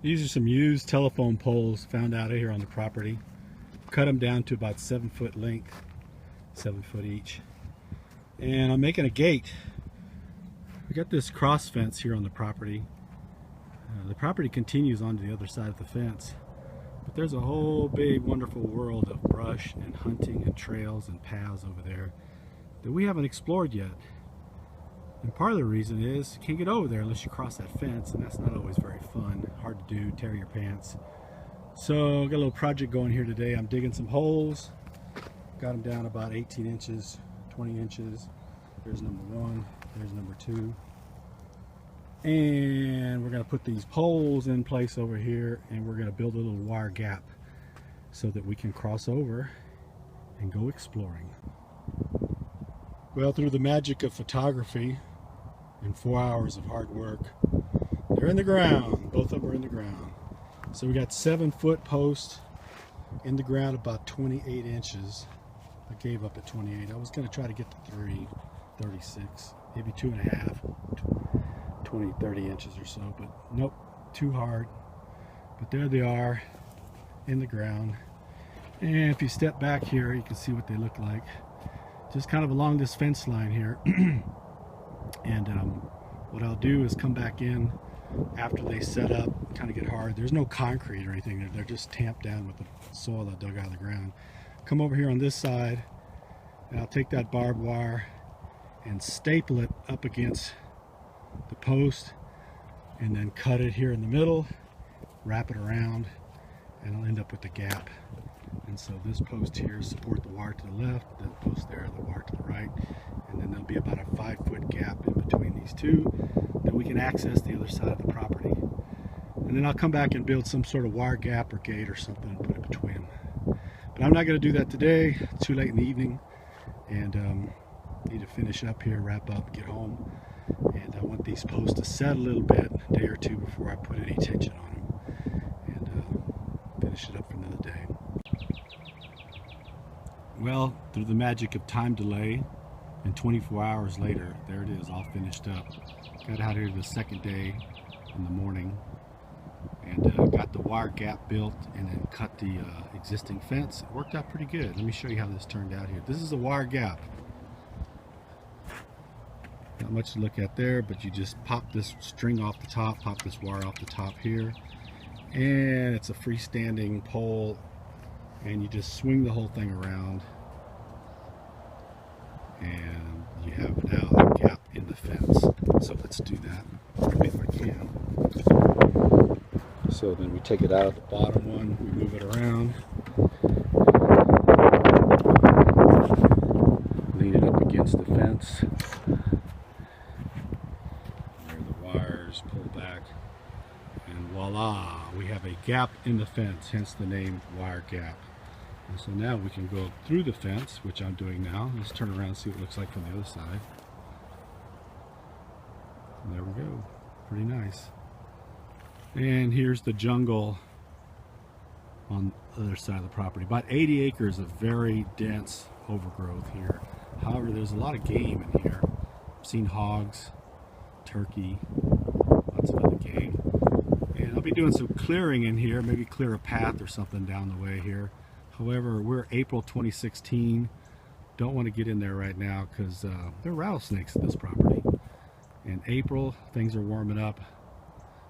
These are some used telephone poles found out here on the property. Cut them down to about 7 foot length, 7 foot each. And I'm making a gate. We got this cross fence here on the property. The property continues onto the other side of the fence. But there's a whole big wonderful world of brush and hunting and trails and paths over there that we haven't explored yet. And part of the reason is you can't get over there unless you cross that fence, and that's not always very fun. Hard to do, tear your pants. So I've got a little project going here today. I'm digging some holes. Got them down about 18 inches, 20 inches. There's number 1, there's number 2. And we're going to put these poles in place over here, and we're going to build a little wire gap so that we can cross over and go exploring. Well, through the magic of photography and 4 hours of hard work, they're in the ground. Both of them are in the ground. So we got 7 foot posts in the ground, about 28 inches. I gave up at 28. I was going to try to get to 3, 36, maybe 2.5, 20, 30 inches or so, but nope, too hard. But there they are in the ground. And if you step back here, you can see what they look like. Just kind of along this fence line here. And what I'll do is come back in after they set up, kind of get hard. There's no concrete or anything. They're just tamped down with the soil I dug out of the ground. Come over here on this side, and I'll take that barbed wire and staple it up against the post, and then cut it here in the middle, wrap it around, and I'll end up with the gap. And so this post here support the wire to the left, that post there the wire to the right, and then there'll be about a 5 foot gap in between these two that we can access the other side of the property. And then I'll come back and build some sort of wire gap or gate or something and put it between them. But I'm not going to do that today. It's too late in the evening, and need to finish up here, wrap up, get home. And I want these posts to set a little bit, a day or two before I put any tension on them, and finish it up for another day. Well, through the magic of time delay, and 24 hours later, there it is, all finished up. Got out here the second day in the morning, and got the wire gap built, and then cut the existing fence. It worked out pretty good. Let me show you how this turned out here. This is a wire gap. Not much to look at there, but you just pop this string off the top, pop this wire off the top here, and it's a freestanding pole, and you just swing the whole thing around, and you have now a gap in the fence. So let's do that if I can. So then we take it out of the bottom one, we move it around, lean it up against the fence. Pull back, and voila, we have a gap in the fence, hence the name wire gap. And so now we can go through the fence, which I'm doing now. Let's turn around and see what it looks like from the other side. And there we go, pretty nice. And here's the jungle on the other side of the property. About 80 acres of very dense overgrowth here. However, there's a lot of game in here. I've seen hogs, turkey, lots of other game. And I'll be doing some clearing in here, maybe clear a path or something down the way here. However, we're April 2016. Don't want to get in there right now because there are rattlesnakes at this property. In April, things are warming up.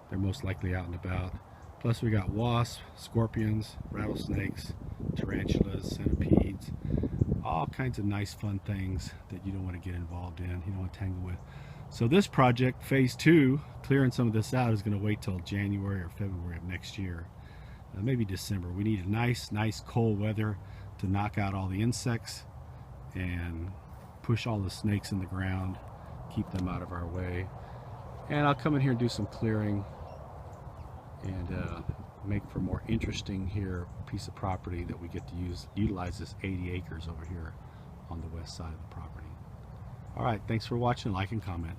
They're most likely out and about. Plus we got wasps, scorpions, rattlesnakes, tarantulas, centipedes, all kinds of nice fun things that you don't want to get involved in, you don't want to tangle with. So this project, phase 2, clearing some of this out, is going to wait till January or February of next year. Maybe December. We need a nice cold weather to knock out all the insects and push all the snakes in the ground, keep them out of our way. And I'll come in here and do some clearing and make for more interesting here piece of property that we get to utilize this 80 acres over here on the west side of the property. All right, thanks for watching. Like and comment.